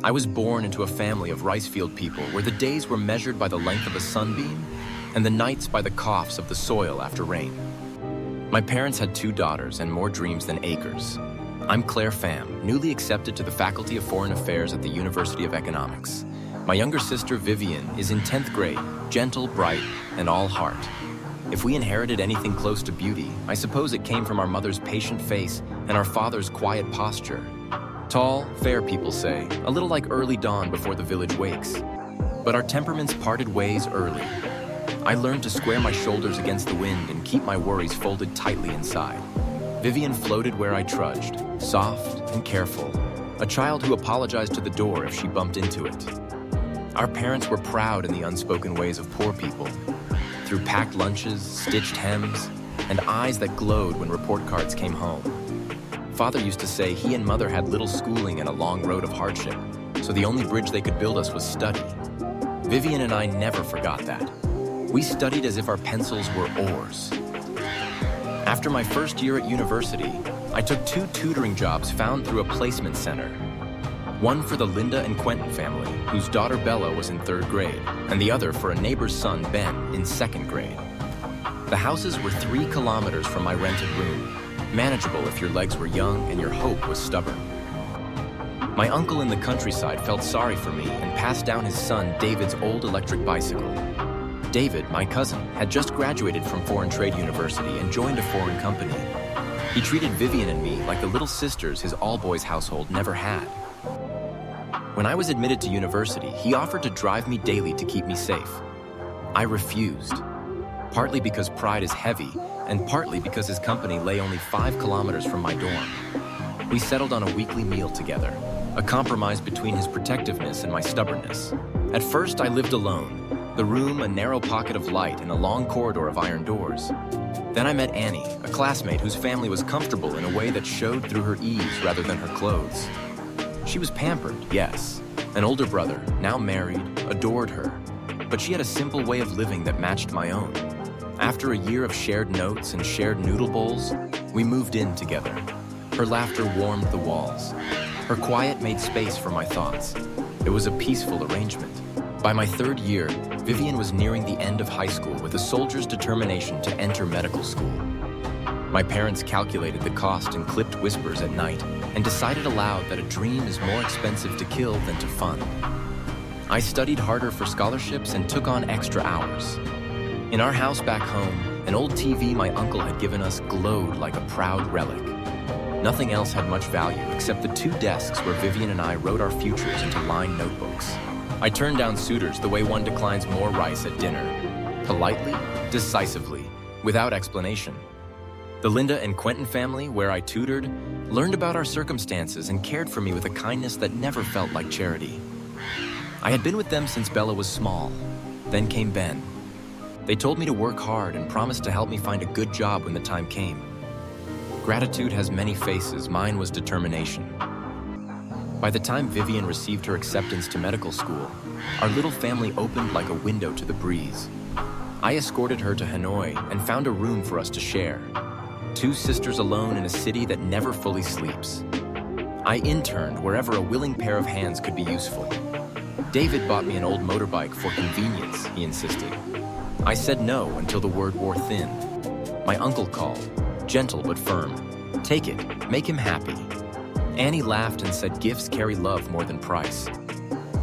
I was born into a family of rice field people where the days were measured by the length of a sunbeam and the nights by the coughs of the soil after rain. My parents had 2 daughters and more dreams than acres. I'm Claire Pham, newly accepted to the Faculty of Foreign Affairs at the University of Economics. My younger sister, Vivian, is in 10th grade, gentle, bright, and all heart. If we inherited anything close to beauty, I suppose it came from our mother's patient face and our father's quiet posture. Tall, fair, people say, a little like early dawn before the village wakes. But our temperaments parted ways early. I learned to square my shoulders against the wind and keep my worries folded tightly inside. Vivian floated where I trudged, soft and careful, a child who apologized to the door if she bumped into it. Our parents were proud in the unspoken ways of poor people, through packed lunches, stitched hems, and eyes that glowed when report cards came home. Father used to say he and mother had little schooling and a long road of hardship, so the only bridge they could build us was study. Vivian and I never forgot that. We studied as if our pencils were oars. After my first year at university, I took 2 tutoring jobs found through a placement center. One for the Linda and Quentin family, whose daughter Bella was in 3rd grade, and the other for a neighbor's son, Ben, in 2nd grade. The houses were 3 kilometers from my rented room, manageable if your legs were young and your hope was stubborn. My uncle in the countryside felt sorry for me and passed down his son David's old electric bicycle. David, my cousin, had just graduated from Foreign Trade University and joined a foreign company. He treated Vivian and me like the little sisters his all-boys household never had. When I was admitted to university, he offered to drive me daily to keep me safe. I refused, partly because pride is heavy, and partly because his company lay only 5 kilometers from my dorm. We settled on a weekly meal together, a compromise between his protectiveness and my stubbornness. At first, I lived alone, the room a narrow pocket of light and a long corridor of iron doors. Then I met Annie, a classmate whose family was comfortable in a way that showed through her ease rather than her clothes. She was pampered, yes. An older brother, now married, adored her. But she had a simple way of living that matched my own. After a year of shared notes and shared noodle bowls, we moved in together. Her laughter warmed the walls. Her quiet made space for my thoughts. It was a peaceful arrangement. By my 3rd year, Vivian was nearing the end of high school with a soldier's determination to enter medical school. My parents calculated the cost in clipped whispers at night and decided aloud that a dream is more expensive to kill than to fund. I studied harder for scholarships and took on extra hours. In our house back home, an old TV my uncle had given us glowed like a proud relic. Nothing else had much value except the 2 desks where Vivian and I wrote our futures into lined notebooks. I turned down suitors the way one declines more rice at dinner. Politely, decisively, without explanation. The Linda and Quentin family, where I tutored, learned about our circumstances and cared for me with a kindness that never felt like charity. I had been with them since Bella was small. Then came Ben. They told me to work hard and promised to help me find a good job when the time came. Gratitude has many faces, mine was determination. By the time Vivian received her acceptance to medical school, our little family opened like a window to the breeze. I escorted her to Hanoi and found a room for us to share. 2 sisters alone in a city that never fully sleeps. I interned wherever a willing pair of hands could be useful. David bought me an old motorbike for convenience, he insisted. I said no until the word wore thin. My uncle called, gentle but firm. Take it, make him happy. Annie laughed and said gifts carry love more than price.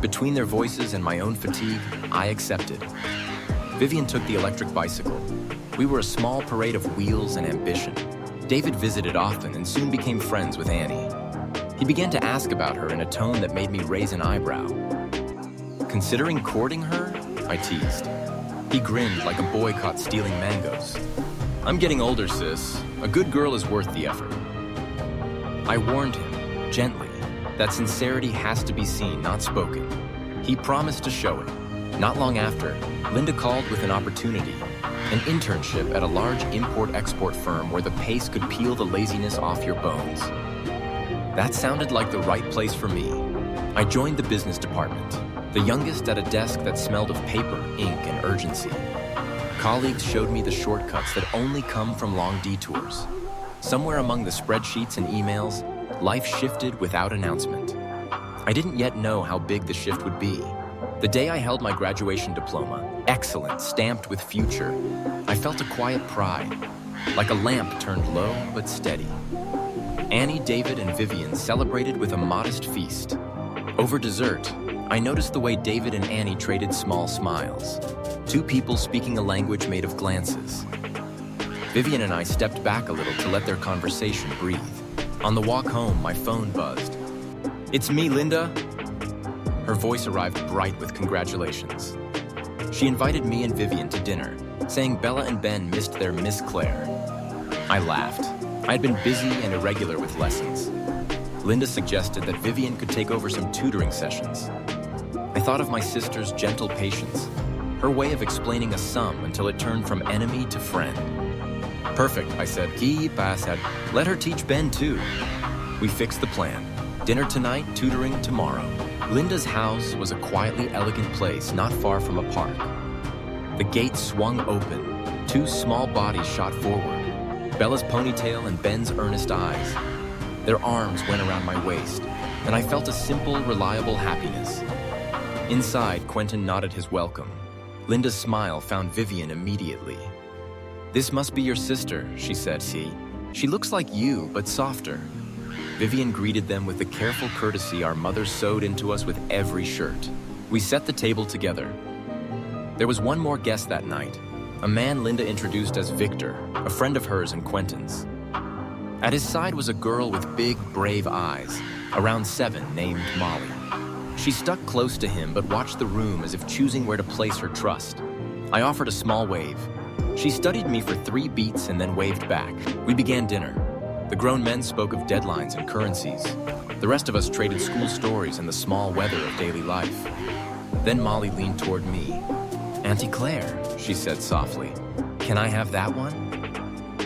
Between their voices and my own fatigue, I accepted. Vivian took the electric bicycle. We were a small parade of wheels and ambition. David visited often and soon became friends with Annie. He began to ask about her in a tone that made me raise an eyebrow. Considering courting her? I teased. He grinned like a boy caught stealing mangoes. I'm getting older, sis. A good girl is worth the effort. I warned him, gently, that sincerity has to be seen, not spoken. He promised to show it. Not long after, Linda called with an opportunity, an internship at a large import-export firm where the pace could peel the laziness off your bones. That sounded like the right place for me. I joined the business department, the youngest at a desk that smelled of paper, ink, and urgency. Colleagues showed me the shortcuts that only come from long detours. Somewhere among the spreadsheets and emails, life shifted without announcement. I didn't yet know how big the shift would be. The day I held my graduation diploma, excellent, stamped with future, I felt a quiet pride, like a lamp turned low but steady. Annie, David, and Vivian celebrated with a modest feast. Over dessert, I noticed the way David and Annie traded small smiles, two people speaking a language made of glances. Vivian and I stepped back a little to let their conversation breathe. On the walk home, my phone buzzed. "It's me, Linda." Her voice arrived bright with congratulations. She invited me and Vivian to dinner, saying Bella and Ben missed their Miss Claire. I laughed. I had been busy and irregular with lessons. Linda suggested that Vivian could take over some tutoring sessions. I thought of my sister's gentle patience, her way of explaining a sum until it turned from enemy to friend. "Perfect," I said. Let her teach Ben too." We fixed the plan. Dinner tonight, tutoring tomorrow. Linda's house was a quietly elegant place not far from a park. The gate swung open. Two small bodies shot forward. Bella's ponytail and Ben's earnest eyes. Their arms went around my waist, and I felt a simple, reliable happiness. Inside, Quentin nodded his welcome. Linda's smile found Vivian immediately. "This must be your sister," she said. "See, she looks like you, but softer." Vivian greeted them with the careful courtesy our mothers sewed into us with every shirt. We set the table together. There was one more guest that night, a man Linda introduced as Victor, a friend of hers and Quentin's. At his side was a girl with big, brave eyes, around 7, named Molly. She stuck close to him but watched the room as if choosing where to place her trust. I offered a small wave. She studied me for 3 beats and then waved back. We began dinner. The grown men spoke of deadlines and currencies. The rest of us traded school stories and the small weather of daily life. Then Molly leaned toward me. "Auntie Claire," she said softly, "can I have that one?"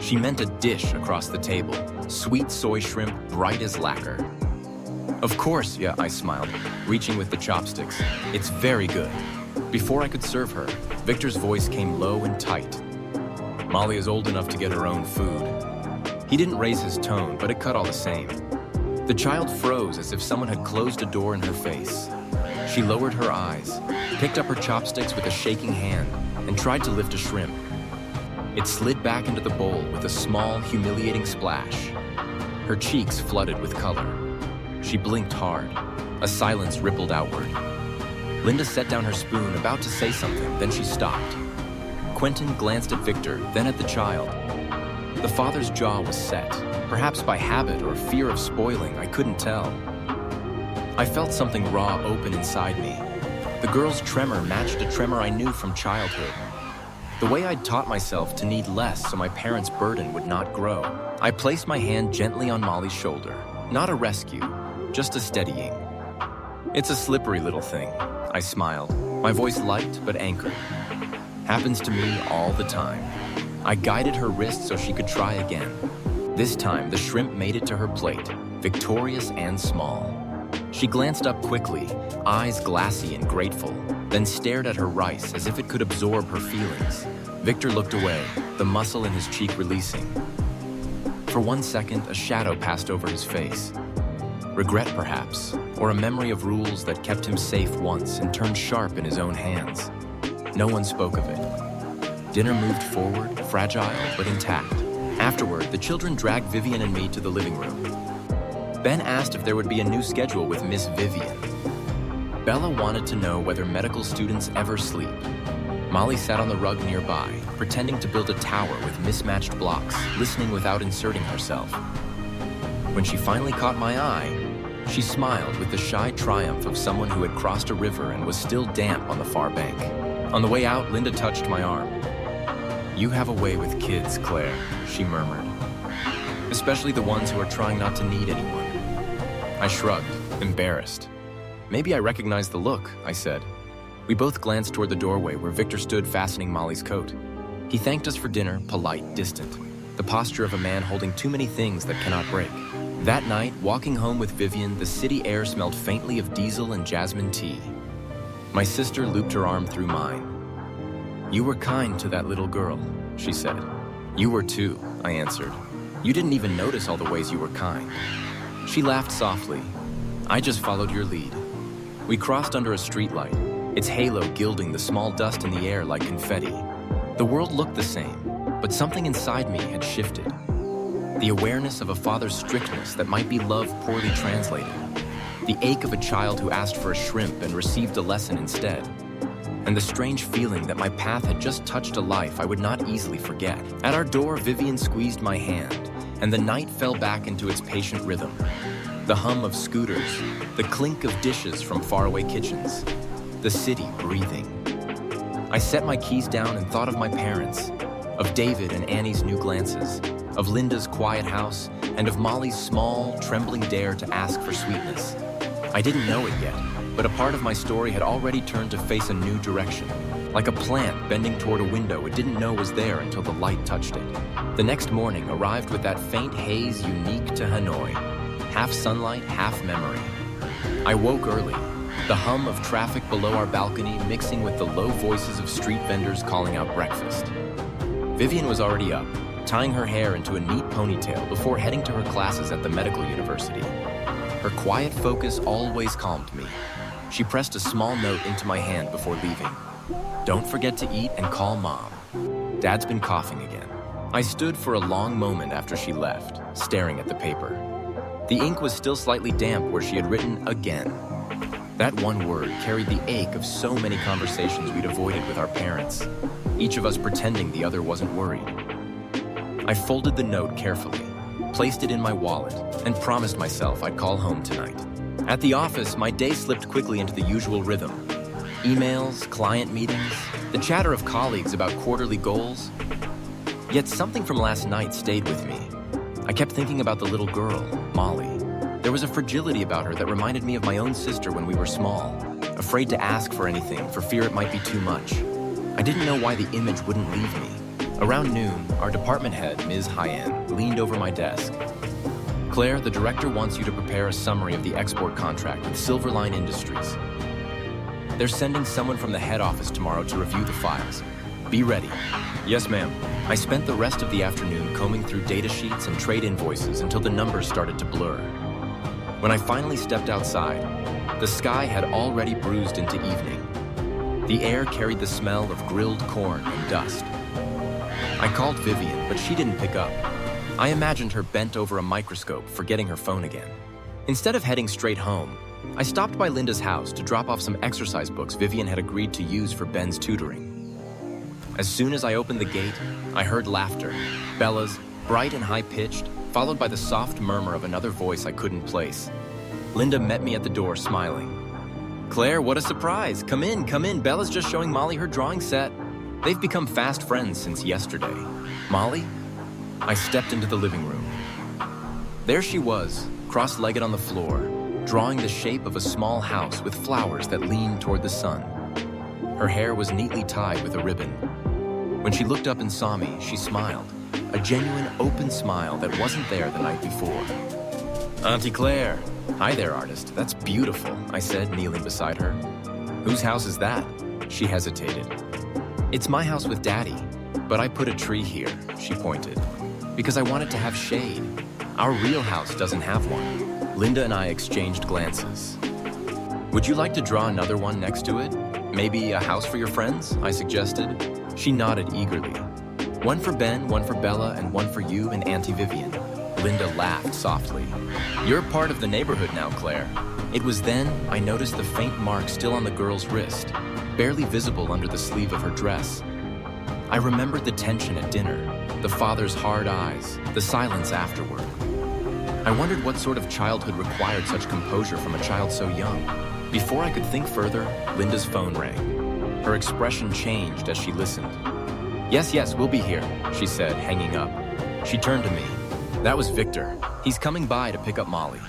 She meant a dish across the table, sweet soy shrimp, bright as lacquer. "Of course, yeah," I smiled, reaching with the chopsticks. "It's very good." Before I could serve her, Victor's voice came low and tight. "Molly is old enough to get her own food." He didn't raise his tone, but it cut all the same. The child froze as if someone had closed a door in her face. She lowered her eyes, picked up her chopsticks with a shaking hand, and tried to lift a shrimp. It slid back into the bowl with a small, humiliating splash. Her cheeks flooded with color. She blinked hard. A silence rippled outward. Linda set down her spoon, about to say something, then she stopped. Quentin glanced at Victor, then at the child. The father's jaw was set, perhaps by habit or fear of spoiling, I couldn't tell. I felt something raw open inside me. The girl's tremor matched a tremor I knew from childhood. The way I'd taught myself to need less so my parents' burden would not grow. I placed my hand gently on Molly's shoulder. Not a rescue, just a steadying. "It's a slippery little thing," I smiled, my voice light but anchored. "Happens to me all the time." I guided her wrist so she could try again. This time, the shrimp made it to her plate, victorious and small. She glanced up quickly, eyes glassy and grateful, then stared at her rice as if it could absorb her feelings. Victor looked away, the muscle in his cheek releasing. For 1 second, a shadow passed over his face. Regret, perhaps, or a memory of rules that kept him safe once and turned sharp in his own hands. No one spoke of it. Dinner moved forward, fragile but intact. Afterward, the children dragged Vivian and me to the living room. Ben asked if there would be a new schedule with Miss Vivian. Bella wanted to know whether medical students ever sleep. Molly sat on the rug nearby, pretending to build a tower with mismatched blocks, listening without inserting herself. When she finally caught my eye, she smiled with the shy triumph of someone who had crossed a river and was still damp on the far bank. On the way out, Linda touched my arm. "You have a way with kids, Claire," she murmured. "Especially the ones who are trying not to need anyone." I shrugged, embarrassed. "Maybe I recognize the look," I said. We both glanced toward the doorway where Victor stood fastening Molly's coat. He thanked us for dinner, polite, distant, the posture of a man holding too many things that cannot break. That night, walking home with Vivian, the city air smelled faintly of diesel and jasmine tea. My sister looped her arm through mine. "You were kind to that little girl," she said. "You were too," I answered. "You didn't even notice all the ways you were kind." She laughed softly. I just followed your lead. We crossed under a streetlight, its halo gilding the small dust in the air like confetti. The world looked the same, but something inside me had shifted. The awareness of a father's strictness that might be love poorly translated. The ache of a child who asked for a shrimp and received a lesson instead. And the strange feeling that my path had just touched a life I would not easily forget. At our door, Vivian squeezed my hand, and the night fell back into its patient rhythm. The hum of scooters, the clink of dishes from faraway kitchens, the city breathing. I set my keys down and thought of my parents, of David and Annie's new glances, of Linda's quiet house, and of Molly's small, trembling dare to ask for sweetness. I didn't know it yet, but a part of my story had already turned to face a new direction. Like a plant bending toward a window it didn't know was there until the light touched it. The next morning arrived with that faint haze unique to Hanoi. Half sunlight, half memory. I woke early, the hum of traffic below our balcony mixing with the low voices of street vendors calling out breakfast. Vivian was already up, tying her hair into a neat ponytail before heading to her classes at the medical university. Her quiet focus always calmed me. She pressed a small note into my hand before leaving. Don't forget to eat and call Mom. Dad's been coughing again. I stood for a long moment after she left, staring at the paper. The ink was still slightly damp where she had written again. That one word carried the ache of so many conversations we'd avoided with our parents, each of us pretending the other wasn't worried. I folded the note carefully, placed it in my wallet, and promised myself I'd call home tonight. At the office, my day slipped quickly into the usual rhythm. Emails, client meetings, the chatter of colleagues about quarterly goals. Yet something from last night stayed with me. I kept thinking about the little girl, Molly. There was a fragility about her that reminded me of my own sister when we were small, afraid to ask for anything for fear it might be too much. I didn't know why the image wouldn't leave me. Around noon, our department head, Ms. Hyen, leaned over my desk. Claire, the director wants you to prepare a summary of the export contract with Silverline Industries. They're sending someone from the head office tomorrow to review the files. Be ready. Yes, ma'am. I spent the rest of the afternoon combing through data sheets and trade invoices until the numbers started to blur. When I finally stepped outside, the sky had already bruised into evening. The air carried the smell of grilled corn and dust. I called Vivian, but she didn't pick up. I imagined her bent over a microscope, forgetting her phone again. Instead of heading straight home, I stopped by Linda's house to drop off some exercise books Vivian had agreed to use for Ben's tutoring. As soon as I opened the gate, I heard laughter, Bella's, bright and high-pitched, followed by the soft murmur of another voice I couldn't place. Linda met me at the door, smiling. Claire, what a surprise! Come in, Bella's just showing Molly her drawing set. They've become fast friends since yesterday. Molly? I stepped into the living room. There she was, cross-legged on the floor, drawing the shape of a small house with flowers that leaned toward the sun. Her hair was neatly tied with a ribbon. When she looked up and saw me, she smiled, a genuine open smile that wasn't there the night before. Auntie Claire. Hi there, artist. That's beautiful, I said, kneeling beside her. Whose house is that? She hesitated. It's my house with Daddy, but I put a tree here, she pointed, because I wanted to have shade. Our real house doesn't have one. Linda and I exchanged glances. Would you like to draw another one next to it? Maybe a house for your friends? I suggested. She nodded eagerly. One for Ben, one for Bella, and one for you and Auntie Vivian. Linda laughed softly. You're part of the neighborhood now, Claire. It was then I noticed the faint mark still on the girl's wrist, barely visible under the sleeve of her dress. I remembered the tension at dinner, the father's hard eyes, the silence afterward. I wondered what sort of childhood required such composure from a child so young. Before I could think further, Linda's phone rang. Her expression changed as she listened. Yes, we'll be here, she said, hanging up. She turned to me. That was Victor. He's coming by to pick up Molly.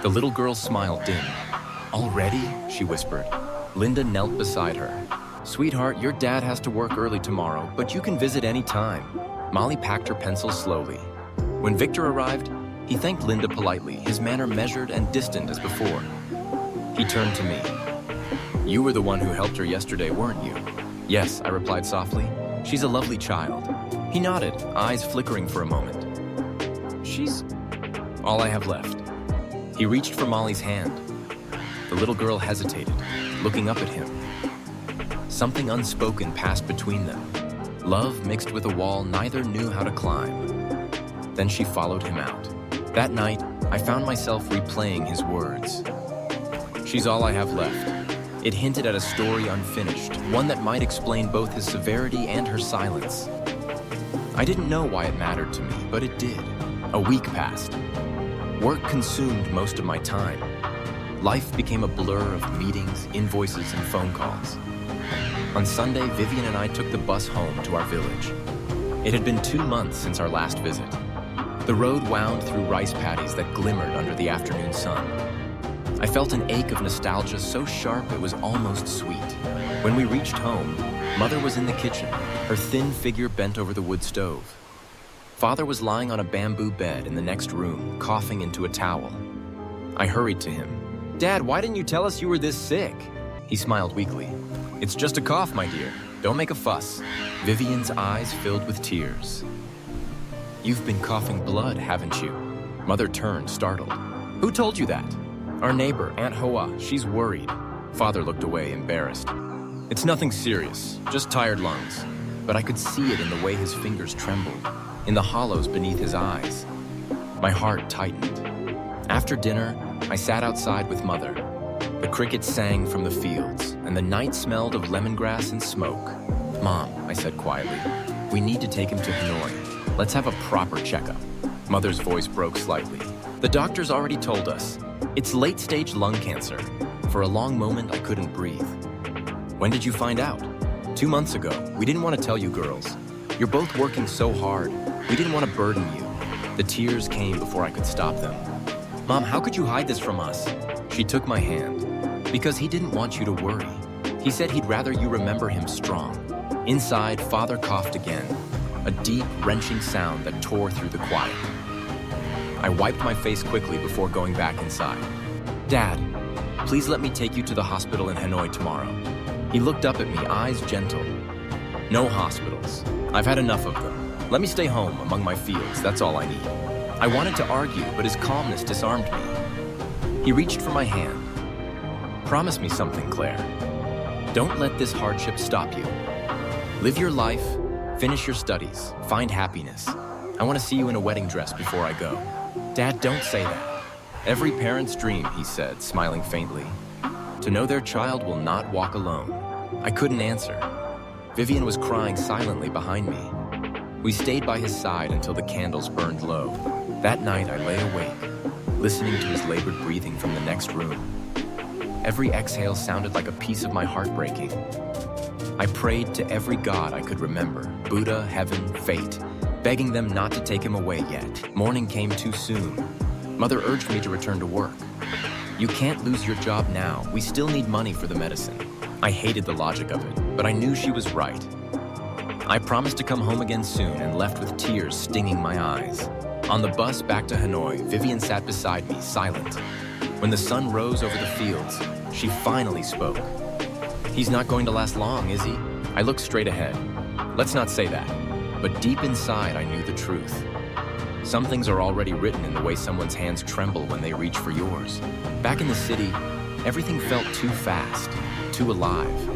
The little girl's smile dimmed. Already? She whispered. Linda knelt beside her. Sweetheart, your dad has to work early tomorrow, but you can visit any time. Molly packed her pencils slowly. When Victor arrived, he thanked Linda politely, his manner measured and distant as before. He turned to me. You were the one who helped her yesterday, weren't you? Yes, I replied softly. She's a lovely child. He nodded, eyes flickering for a moment. She's all I have left. He reached for Molly's hand. The little girl hesitated, looking up at him. Something unspoken passed between them. Love mixed with a wall neither knew how to climb. Then she followed him out. That night, I found myself replaying his words. She's all I have left. It hinted at a story unfinished, one that might explain both his severity and her silence. I didn't know why it mattered to me, but it did. A week passed. Work consumed most of my time. Life became a blur of meetings, invoices, and phone calls. On Sunday, Vivian and I took the bus home to our village. It had been 2 months since our last visit. The road wound through rice paddies that glimmered under the afternoon sun. I felt an ache of nostalgia so sharp it was almost sweet. When we reached home, Mother was in the kitchen, her thin figure bent over the wood stove. Father was lying on a bamboo bed in the next room, coughing into a towel. I hurried to him. "Dad, why didn't you tell us you were this sick?" He smiled weakly. "It's just a cough, my dear. Don't make a fuss." Vivian's eyes filled with tears. "You've been coughing blood, haven't you?" Mother turned, startled. "Who told you that?" "Our neighbor, Aunt Hoa. She's worried." Father looked away, embarrassed. "It's nothing serious, just tired lungs." But I could see it in the way his fingers trembled, in the hollows beneath his eyes. My heart tightened. After dinner, I sat outside with Mother. The crickets sang from the fields, and the night smelled of lemongrass and smoke. "Mom," I said quietly, "we need to take him to Hanoi. Let's have a proper checkup." Mother's voice broke slightly. "The doctors already told us. It's late-stage lung cancer." For a long moment, I couldn't breathe. "When did you find out?" 2 months ago. We didn't want to tell you girls. You're both working so hard. We didn't want to burden you." The tears came before I could stop them. "Mom, how could you hide this from us?" She took my hand. "Because he didn't want you to worry. He said he'd rather you remember him strong." Inside, Father coughed again, a deep, wrenching sound that tore through the quiet. I wiped my face quickly before going back inside. "Dad, please let me take you to the hospital in Hanoi tomorrow." He looked up at me, eyes gentle. "No hospitals. I've had enough of them. Let me stay home among my fields, that's all I need." I wanted to argue, but his calmness disarmed me. He reached for my hand. "Promise me something, Claire. Don't let this hardship stop you. Live your life, finish your studies, find happiness. I want to see you in a wedding dress before I go." "Dad, don't say that." "Every parent's dream," he said, smiling faintly. "To know their child will not walk alone." I couldn't answer. Vivian was crying silently behind me. We stayed by his side until the candles burned low. That night I lay awake, listening to his labored breathing from the next room. Every exhale sounded like a piece of my heart breaking. I prayed to every god I could remember, Buddha, heaven, fate, begging them not to take him away yet. Morning came too soon. Mother urged me to return to work. "You can't lose your job now. We still need money for the medicine." I hated the logic of it, but I knew she was right. I promised to come home again soon and left with tears stinging my eyes. On the bus back to Hanoi, Vivian sat beside me, silent. When the sun rose over the fields, she finally spoke. "He's not going to last long, is he?" I looked straight ahead. Let's not say that. But deep inside, I knew the truth. Some things are already written in the way someone's hands tremble when they reach for yours. Back in the city, everything felt too fast, too alive.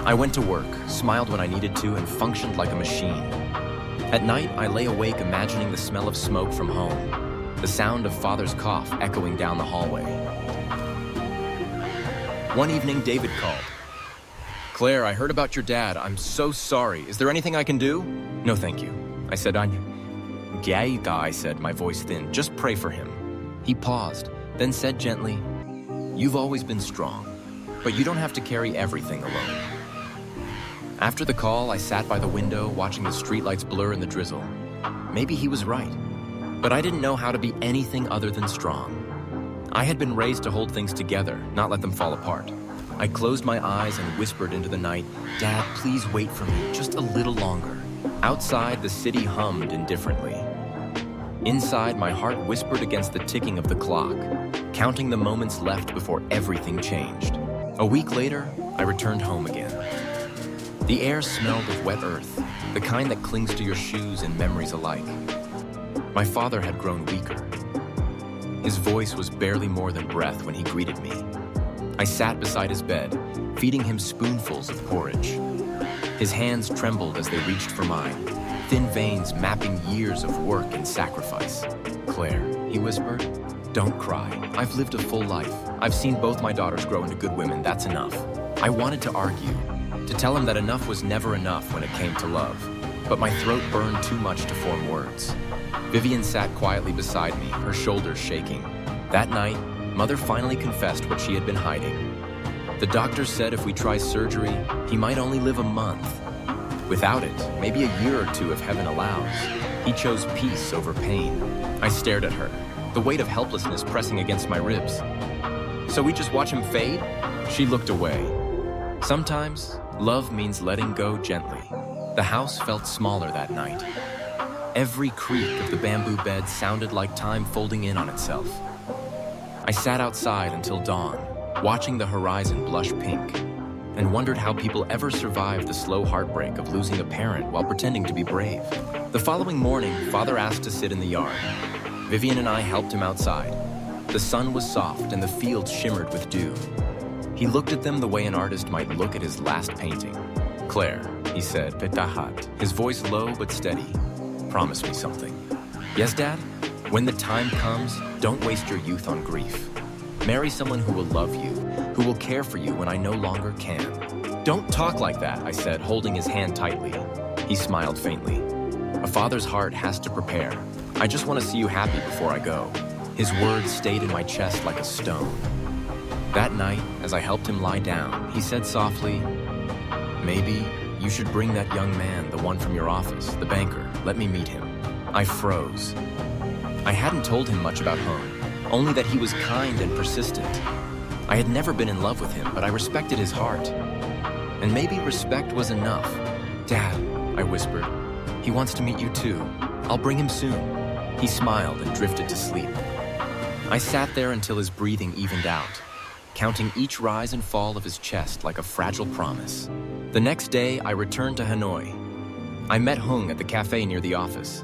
I went to work, smiled when I needed to, and functioned like a machine. At night, I lay awake imagining the smell of smoke from home, the sound of Father's cough echoing down the hallway. One evening, David called. "Claire, I heard about your dad. I'm so sorry. Is there anything I can do?" "No, thank you." I said, I said, my voice thin. "Just pray for him." He paused, then said gently, "You've always been strong, but you don't have to carry everything alone." After the call, I sat by the window, watching the streetlights blur in the drizzle. Maybe he was right, but I didn't know how to be anything other than strong. I had been raised to hold things together, not let them fall apart. I closed my eyes and whispered into the night, "Dad, please wait for me, just a little longer." Outside, the city hummed indifferently. Inside, my heart whispered against the ticking of the clock, counting the moments left before everything changed. A week later, I returned home again. The air smelled of wet earth, the kind that clings to your shoes and memories alike. My father had grown weaker. His voice was barely more than breath when he greeted me. I sat beside his bed, feeding him spoonfuls of porridge. His hands trembled as they reached for mine, thin veins mapping years of work and sacrifice. "Claire," he whispered, "don't cry. I've lived a full life. I've seen both my daughters grow into good women. That's enough." I wanted to argue, to tell him that enough was never enough when it came to love, but my throat burned too much to form words. Vivian sat quietly beside me, her shoulders shaking. That night, Mother finally confessed what she had been hiding. The doctor said if we try surgery, he might only live a month. Without it, maybe a year or two if heaven allows. He chose peace over pain. I stared at her, the weight of helplessness pressing against my ribs. "So we just watch him fade?" She looked away. Sometimes, love means letting go gently. The house felt smaller that night. Every creak of the bamboo bed sounded like time folding in on itself. I sat outside until dawn, watching the horizon blush pink, and wondered how people ever survived the slow heartbreak of losing a parent while pretending to be brave. The following morning, Father asked to sit in the yard. Vivian and I helped him outside. The sun was soft and the fields shimmered with dew. He looked at them the way an artist might look at his last painting. "Claire," he said, "Petahat," his voice low but steady. "Promise me something." "Yes, Dad? When the time comes, don't waste your youth on grief. Marry someone who will love you, who will care for you when I no longer can." "Don't talk like that," I said, holding his hand tightly. He smiled faintly. "A father's heart has to prepare. I just want to see you happy before I go." His words stayed in my chest like a stone. That night, as I helped him lie down, he said softly, "Maybe you should bring that young man, the one from your office, the banker. Let me meet him." I froze. I hadn't told him much about Hung, only that he was kind and persistent. I had never been in love with him, but I respected his heart. And maybe respect was enough. "Dad," I whispered, "he wants to meet you too. I'll bring him soon." He smiled and drifted to sleep. I sat there until his breathing evened out, counting each rise and fall of his chest like a fragile promise. The next day, I returned to Hanoi. I met Hung at the cafe near the office.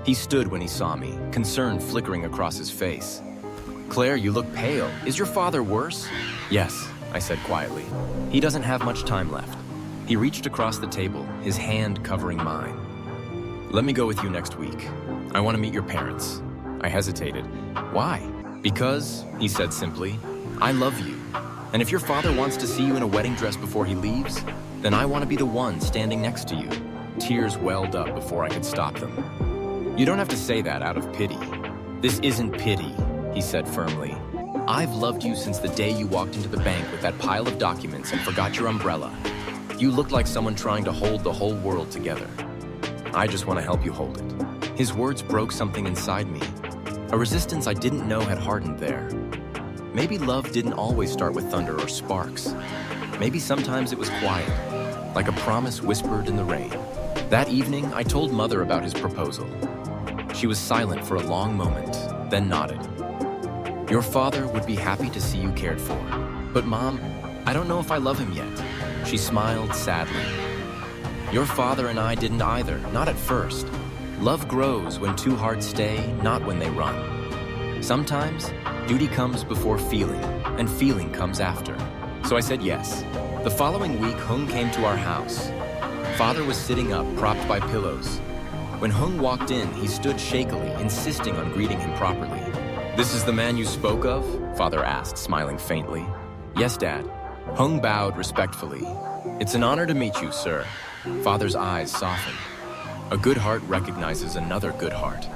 He stood when he saw me, concern flickering across his face. "Claire, you look pale. Is your father worse?" "Yes," I said quietly. "He doesn't have much time left." He reached across the table, his hand covering mine. "Let me go with you next week. I want to meet your parents." I hesitated. "Why?" "Because," he said simply, "I love you. And if your father wants to see you in a wedding dress before he leaves, then I want to be the one standing next to you." Tears welled up before I could stop them. "You don't have to say that out of pity." "This isn't pity," he said firmly. "I've loved you since the day you walked into the bank with that pile of documents and forgot your umbrella. You looked like someone trying to hold the whole world together. I just want to help you hold it." His words broke something inside me, a resistance I didn't know had hardened there. Maybe love didn't always start with thunder or sparks. Maybe sometimes it was quiet, like a promise whispered in the rain. That evening, I told Mother about his proposal. She was silent for a long moment, then nodded. "Your father would be happy to see you cared for. But Mom, I don't know if I love him yet." She smiled sadly. "Your father and I didn't either, not at first. Love grows when two hearts stay, not when they run. Sometimes, duty comes before feeling, and feeling comes after." So I said yes. The following week, Hung came to our house. Father was sitting up, propped by pillows. When Hung walked in, he stood shakily, insisting on greeting him properly. "This is the man you spoke of?" Father asked, smiling faintly. "Yes, Dad." Hung bowed respectfully. "It's an honor to meet you, sir." Father's eyes softened. "A good heart recognizes another good heart.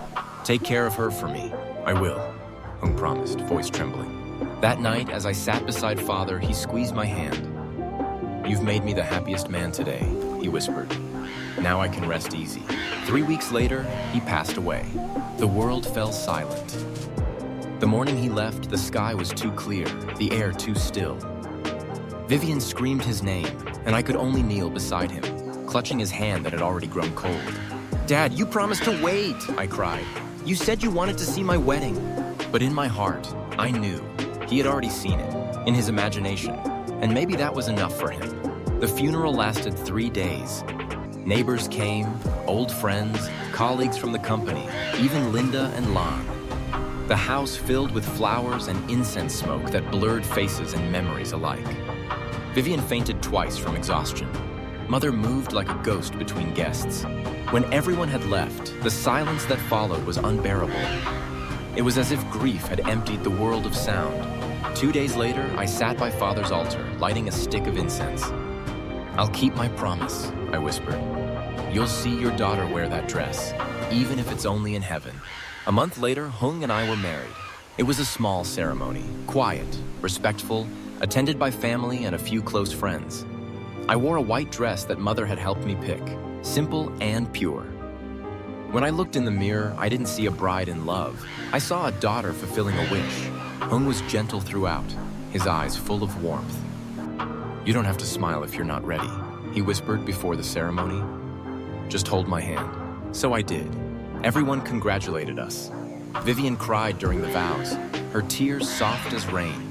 Take care of her for me." "I will," Hung promised, voice trembling. That night, as I sat beside Father, he squeezed my hand. "You've made me the happiest man today," he whispered. "Now I can rest easy." 3 weeks later, he passed away. The world fell silent. The morning he left, the sky was too clear, the air too still. Vivian screamed his name, and I could only kneel beside him, clutching his hand that had already grown cold. "Dad, you promised to wait," I cried. "You said you wanted to see my wedding." But in my heart, I knew he had already seen it, in his imagination, and maybe that was enough for him. The funeral lasted 3 days. Neighbors came, old friends, colleagues from the company, even Linda and Lon. the house filled with flowers and incense smoke that blurred faces and memories alike. Vivian fainted twice from exhaustion. Mother moved like a ghost between guests. When everyone had left, the silence that followed was unbearable. It was as if grief had emptied the world of sound. 2 days later, I sat by Father's altar, lighting a stick of incense. "I'll keep my promise," I whispered. "You'll see your daughter wear that dress, even if it's only in heaven." A month later, Hung and I were married. It was a small ceremony, quiet, respectful, attended by family and a few close friends. I wore a white dress that Mother had helped me pick, simple and pure. When I looked in the mirror, I didn't see a bride in love. I saw a daughter fulfilling a wish. Hung was gentle throughout, his eyes full of warmth. "You don't have to smile if you're not ready," he whispered before the ceremony. "Just hold my hand." So I did. Everyone congratulated us. Vivian cried during the vows, her tears soft as rain.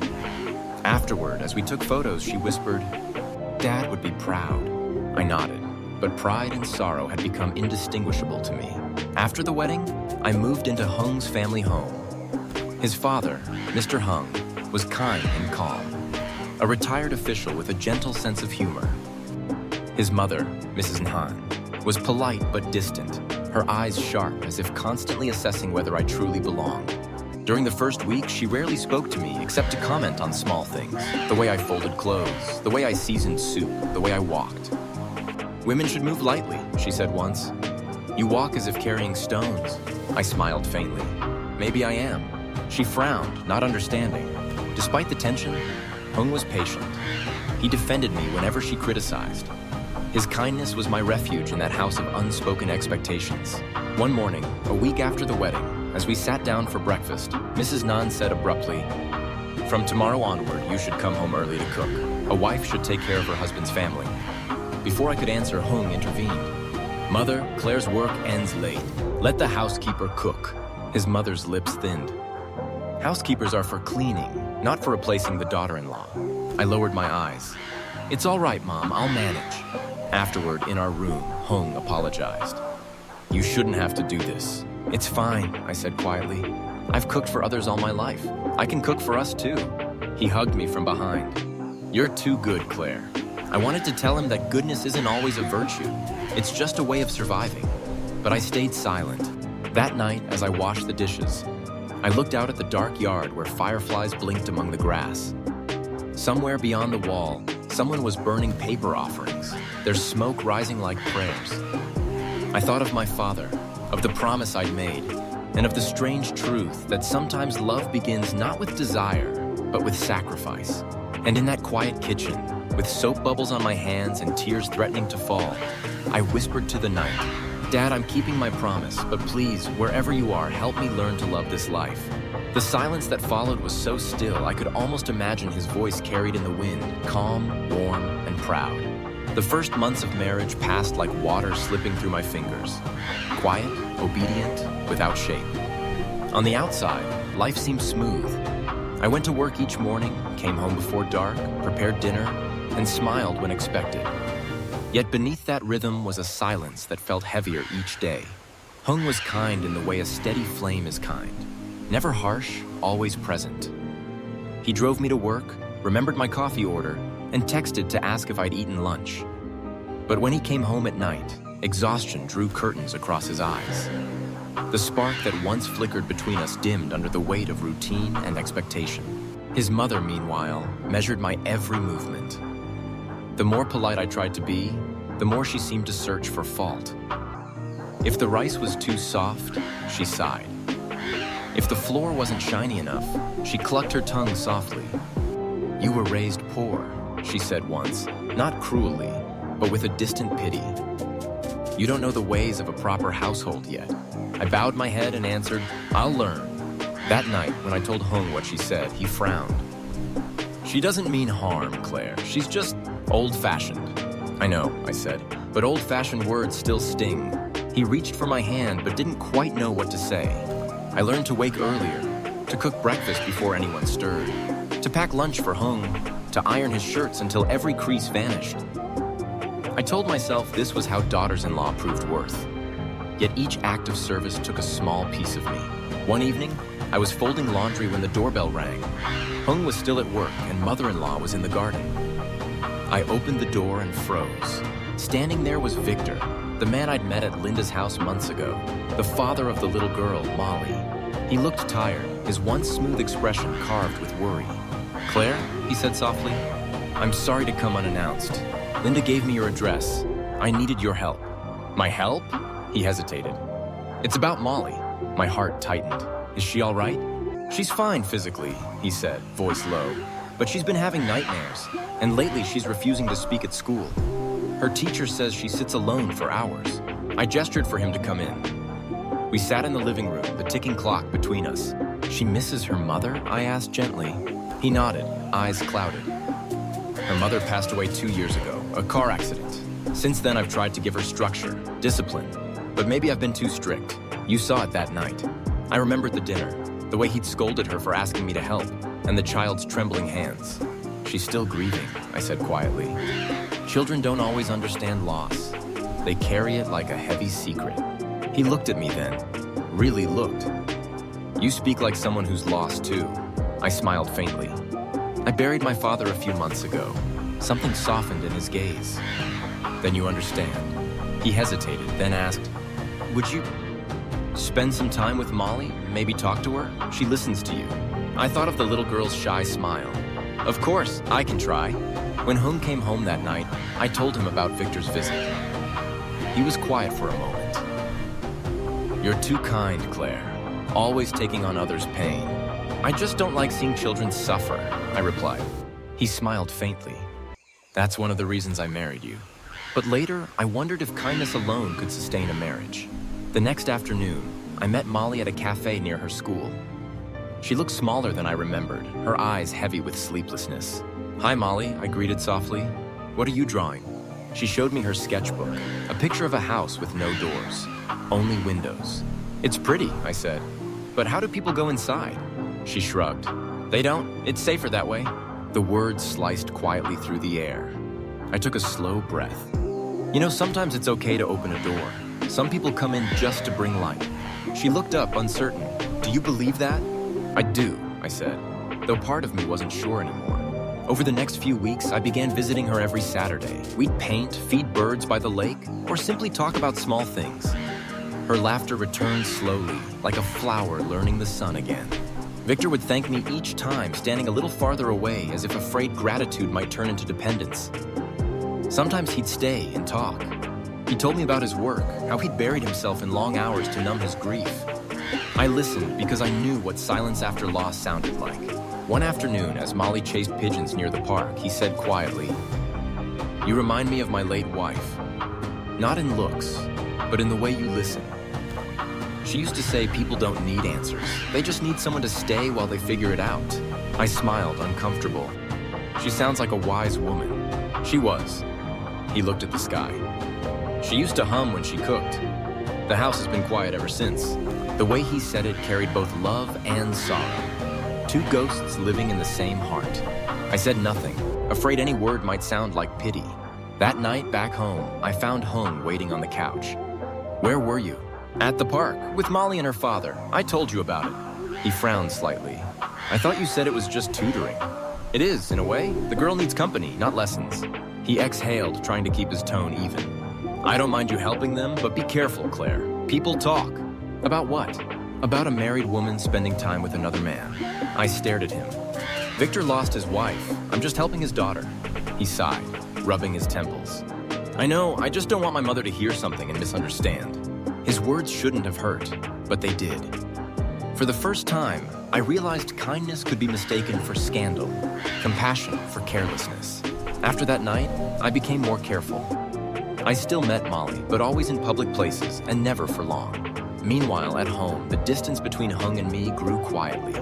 Afterward, as we took photos, she whispered, "Dad would be proud." I nodded, but pride and sorrow had become indistinguishable to me. After the wedding, I moved into Hung's family home. His father, Mr. Hung, was kind and calm, a retired official with a gentle sense of humor. His mother, Mrs. Nhan, was polite but distant, her eyes sharp as if constantly assessing whether I truly belonged. During the first week, she rarely spoke to me except to comment on small things, the way I folded clothes, the way I seasoned soup, the way I walked. "Women should move lightly," she said once. "You walk as if carrying stones." I smiled faintly. "Maybe I am." She frowned, not understanding. Despite the tension, Hung was patient. He defended me whenever she criticized. His kindness was my refuge in that house of unspoken expectations. One morning, a week after the wedding, as we sat down for breakfast, Mrs. Nan said abruptly, "From tomorrow onward, you should come home early to cook. A wife should take care of her husband's family." Before I could answer, Hung intervened. "Mother, Claire's work ends late. Let the housekeeper cook." His mother's lips thinned. "Housekeepers are for cleaning, not for replacing the daughter-in-law." I lowered my eyes. "It's all right, Mom, I'll manage." Afterward, in our room, Hung apologized. "You shouldn't have to do this." "It's fine," I said quietly. "I've cooked for others all my life. I can cook for us too." He hugged me from behind. "You're too good, Claire." I wanted to tell him that goodness isn't always a virtue. It's just a way of surviving. But I stayed silent. That night, as I washed the dishes, I looked out at the dark yard where fireflies blinked among the grass. Somewhere beyond the wall, someone was burning paper offerings, their smoke rising like prayers. I thought of my father, of the promise I'd made, and of the strange truth that sometimes love begins not with desire, but with sacrifice. And in that quiet kitchen, with soap bubbles on my hands and tears threatening to fall, I whispered to the night, "Dad, I'm keeping my promise, but please, wherever you are, help me learn to love this life." The silence that followed was so still, I could almost imagine his voice carried in the wind, calm, warm, and proud. The first months of marriage passed like water slipping through my fingers. Quiet, obedient, without shape. On the outside, life seemed smooth. I went to work each morning, came home before dark, prepared dinner, and smiled when expected. Yet beneath that rhythm was a silence that felt heavier each day. Hung was kind in the way a steady flame is kind. Never harsh, always present. He drove me to work, remembered my coffee order, and texted to ask if I'd eaten lunch. But when he came home at night, exhaustion drew curtains across his eyes. The spark that once flickered between us dimmed under the weight of routine and expectation. His mother, meanwhile, measured my every movement. The more polite I tried to be, the more she seemed to search for fault. If the rice was too soft, she sighed. If the floor wasn't shiny enough, she clucked her tongue softly. "You were raised poor," she said once, not cruelly, but with a distant pity. "You don't know the ways of a proper household yet." I bowed my head and answered, "I'll learn." That night, when I told Hung what she said, he frowned. "She doesn't mean harm, Claire. She's just old-fashioned." "I know," I said, "but old-fashioned words still sting." He reached for my hand but didn't quite know what to say. I learned to wake earlier, to cook breakfast before anyone stirred, to pack lunch for Hung, to iron his shirts until every crease vanished. I told myself this was how daughters-in-law proved worth. Yet each act of service took a small piece of me. One evening, I was folding laundry when the doorbell rang. Hung was still at work and mother-in-law was in the garden. I opened the door and froze. Standing there was Victor, the man I'd met at Linda's house months ago, the father of the little girl, Molly. He looked tired, his once smooth expression carved with worry. "Claire," he said softly, "I'm sorry to come unannounced. Linda gave me your address. I needed your help." "My help?" He hesitated. "It's about Molly." My heart tightened. "Is she all right?" "She's fine physically," he said, voice low. "But she's been having nightmares, and lately she's refusing to speak at school. Her teacher says she sits alone for hours." I gestured for him to come in. We sat in the living room, the ticking clock between us. "She misses her mother?" I asked gently. He nodded, eyes clouded. "Her mother passed away 2 years ago, a car accident. Since then I've tried to give her structure, discipline, but maybe I've been too strict. You saw it that night." I remembered the dinner, the way he'd scolded her for asking me to help, and the child's trembling hands. "She's still grieving," I said quietly. "Children don't always understand loss. They carry it like a heavy secret." He looked at me then, really looked. "You speak like someone who's lost too." I smiled faintly. "I buried my father a few months ago." Something softened in his gaze. "Then you understand." He hesitated, then asked, "Would you spend some time with Molly? Maybe talk to her? She listens to you." I thought of the little girl's shy smile. "Of course, I can try." When Hung came home that night, I told him about Victor's visit. He was quiet for a moment. "You're too kind, Claire, always taking on others' pain." "I just don't like seeing children suffer," I replied. He smiled faintly. "That's one of the reasons I married you." But later, I wondered if kindness alone could sustain a marriage. The next afternoon, I met Molly at a cafe near her school. She looked smaller than I remembered, her eyes heavy with sleeplessness. "Hi, Molly," I greeted softly. "What are you drawing?" She showed me her sketchbook, a picture of a house with no doors, only windows. "It's pretty," I said. "But how do people go inside?" She shrugged. "They don't. It's safer that way." The words sliced quietly through the air. I took a slow breath. "You know, sometimes it's okay to open a door. Some people come in just to bring light." She looked up, uncertain. "Do you believe that?" "I do," I said, though part of me wasn't sure anymore. Over the next few weeks, I began visiting her every Saturday. We'd paint, feed birds by the lake, or simply talk about small things. Her laughter returned slowly, like a flower learning the sun again. Victor would thank me each time, standing a little farther away as if afraid gratitude might turn into dependence. Sometimes he'd stay and talk. He told me about his work, how he'd buried himself in long hours to numb his grief. I listened because I knew what silence after loss sounded like. One afternoon, as Molly chased pigeons near the park, he said quietly, "You remind me of my late wife. Not in looks, but in the way you listen." She used to say people don't need answers. They just need someone to stay while they figure it out. I smiled, uncomfortable. "She sounds like a wise woman." She was. He looked at the sky. "She used to hum when she cooked. The house has been quiet ever since." The way he said it carried both love and sorrow. Two ghosts living in the same heart. I said nothing, afraid any word might sound like pity. That night back home, I found Hung waiting on the couch. "Where were you?" "At the park, with Molly and her father. I told you about it." He frowned slightly. "I thought you said it was just tutoring." "It is, in a way. The girl needs company, not lessons." He exhaled, trying to keep his tone even. "I don't mind you helping them, but be careful, Claire. People talk." "About what?" "About a married woman spending time with another man." I stared at him. "Victor lost his wife. I'm just helping his daughter." He sighed, rubbing his temples. "I know, I just don't want my mother to hear something and misunderstand." His words shouldn't have hurt, but they did. For the first time, I realized kindness could be mistaken for scandal, compassion for carelessness. After that night, I became more careful. I still met Molly, but always in public places and never for long. Meanwhile, at home, the distance between Hung and me grew quietly.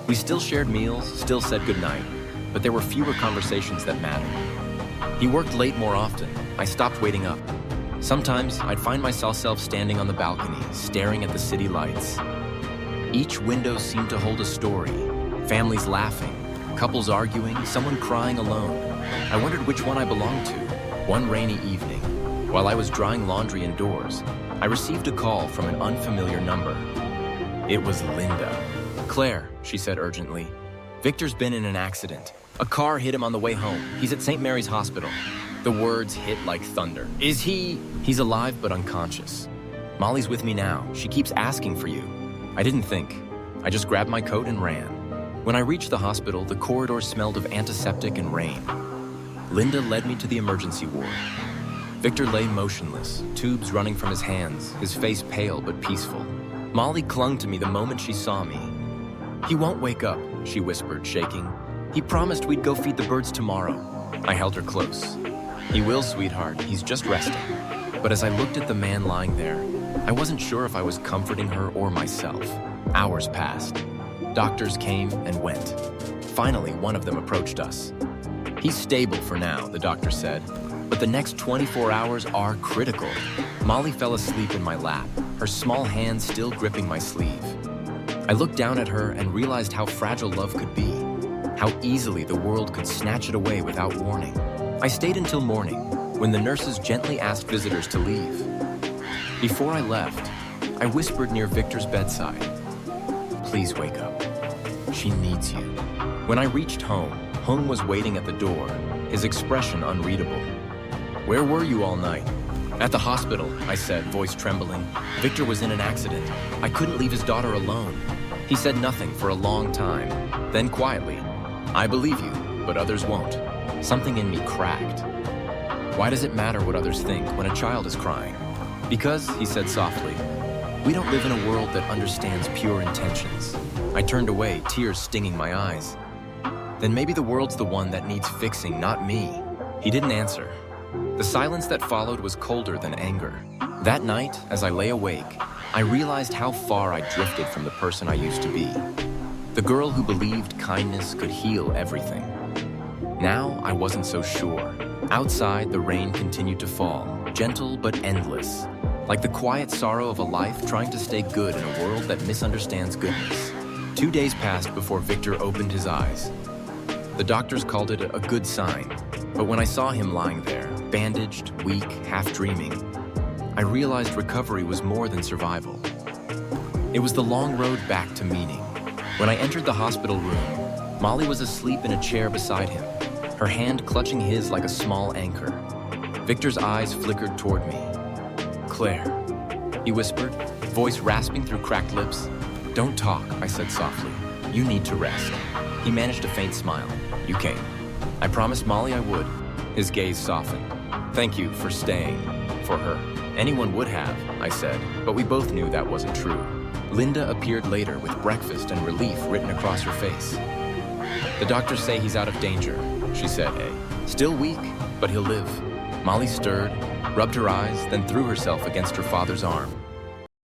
We still shared meals, still said goodnight, but there were fewer conversations that mattered. He worked late more often. I stopped waiting up. Sometimes I'd find myself standing on the balcony, staring at the city lights. Each window seemed to hold a story. Families laughing, couples arguing, someone crying alone. I wondered which one I belonged to. One rainy evening, while I was drying laundry indoors, I received a call from an unfamiliar number. It was Linda. "Claire," she said urgently, "Victor's been in an accident. A car hit him on the way home. He's at St. Mary's Hospital." The words hit like thunder. "Is he?" "He's alive but unconscious. Molly's with me now. She keeps asking for you." I didn't think. I just grabbed my coat and ran. When I reached the hospital, the corridor smelled of antiseptic and rain. Linda led me to the emergency ward. Victor lay motionless, tubes running from his hands, his face pale but peaceful. Molly clung to me the moment she saw me. "He won't wake up," she whispered, shaking. "He promised we'd go feed the birds tomorrow." I held her close. "He will, sweetheart. He's just resting." But as I looked at the man lying there, I wasn't sure if I was comforting her or myself. Hours passed. Doctors came and went. Finally, one of them approached us. "He's stable for now," the doctor said, "but the next 24 hours are critical." Molly fell asleep in my lap, her small hand still gripping my sleeve. I looked down at her and realized how fragile love could be, how easily the world could snatch it away without warning. I stayed until morning, when the nurses gently asked visitors to leave. Before I left, I whispered near Victor's bedside, "Please wake up. She needs you." When I reached home, Hung was waiting at the door, his expression unreadable. "Where were you all night?" "At the hospital," I said, voice trembling. "Victor was in an accident. I couldn't leave his daughter alone." He said nothing for a long time. Then quietly, "I believe you, but others won't." Something in me cracked. "Why does it matter what others think when a child is crying?" "Because," he said softly, "we don't live in a world that understands pure intentions." I turned away, tears stinging my eyes. "Then maybe the world's the one that needs fixing, not me." He didn't answer. The silence that followed was colder than anger. That night, as I lay awake, I realized how far I drifted from the person I used to be. The girl who believed kindness could heal everything. Now I wasn't so sure. Outside, the rain continued to fall, gentle but endless, like the quiet sorrow of a life trying to stay good in a world that misunderstands goodness. 2 days passed before Victor opened his eyes. The doctors called it a good sign, but when I saw him lying there, bandaged, weak, half dreaming, I realized recovery was more than survival. It was the long road back to meaning. When I entered the hospital room, Molly was asleep in a chair beside him, her hand clutching his like a small anchor. Victor's eyes flickered toward me. "Claire," he whispered, voice rasping through cracked lips. "Don't talk," I said softly. "You need to rest." He managed a faint smile. "You came. I promised Molly I would." His gaze softened. "Thank you for staying. For her." "Anyone would have," I said, but we both knew that wasn't true. Linda appeared later with breakfast and relief written across her face. "The doctors say he's out of danger," she said. "Still weak, but he'll live." Molly stirred, rubbed her eyes, then threw herself against her father's arm.